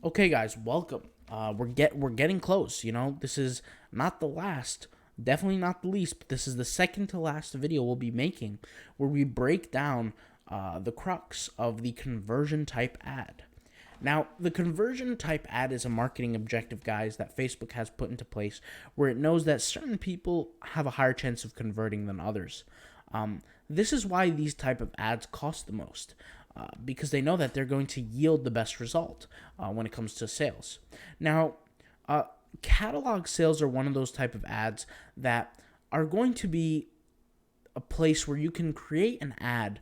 Okay, guys, welcome. We're getting close. This is not the last, definitely not the least, but this is the second to last video we'll be making, where we break down the crux of the conversion type ad. Now, the conversion type ad is a marketing objective, guys, that Facebook has put into place where it knows that certain people have a higher chance of converting than others. This is why these type of ads cost the most, because they know that they're going to yield the best result when it comes to sales. Now, catalog sales are one of those type of ads that are going to be a place where you can create an ad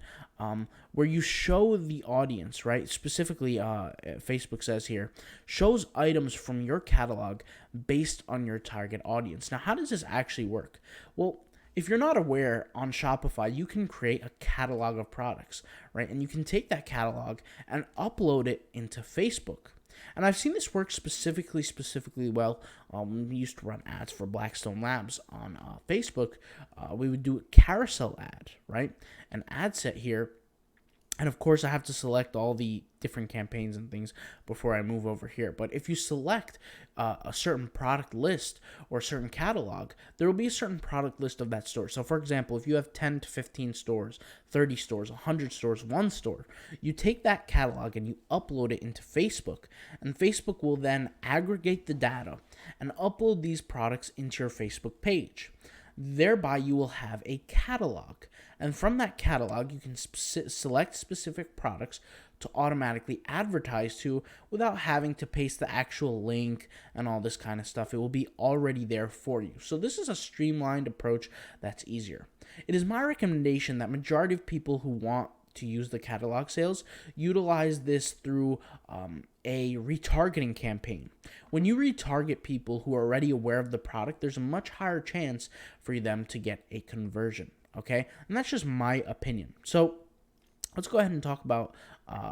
where you show the audience, right? Specifically, Facebook says here, shows items from your catalog based on your target audience. Now, how does this actually work? Well, if you're not aware, on Shopify, you can create a catalog of products, right? And you can take that catalog and upload it into Facebook. And I've seen this work specifically well. We used to run ads for Blackstone Labs on Facebook. We would do a carousel ad, right? An ad set here. And of course, I have to select all the different campaigns and things before I move over here. But if you select a certain product list or a certain catalog, there will be a certain product list of that store. So for example, if you have 10 to 15 stores, 30 stores, 100 stores, one store, you take that catalog and you upload it into Facebook. And Facebook will then aggregate the data and upload these products into your Facebook page. Thereby, you will have a catalog. And from that catalog, you can select specific products to automatically advertise to without having to paste the actual link and all this kind of stuff. It will be already there for you. So this is a streamlined approach that's easier. It is my recommendation that majority of people who want to use the catalog sales utilize this through a retargeting campaign. When you retarget people who are already aware of the product, there's a much higher chance for them to get a conversion, okay? And that's just my opinion. So let's go ahead and talk about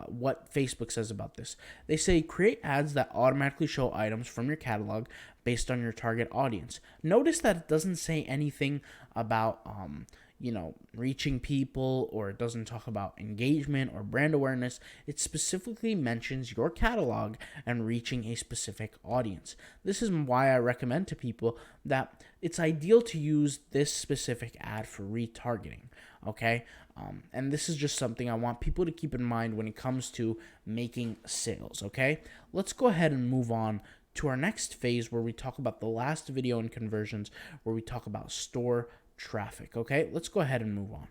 what Facebook says about this. They say create ads that automatically show items from your catalog based on your target audience. Notice that it doesn't say anything about reaching people, or it doesn't talk about engagement or brand awareness. It specifically mentions your catalog and reaching a specific audience. This is why I recommend to people that it's ideal to use this specific ad for retargeting, okay? And this is just something I want people to keep in mind when it comes to making sales, okay? Let's go ahead and move on to our next phase where we talk about the last video in conversions, where we talk about store traffic. Okay, let's go ahead and move on.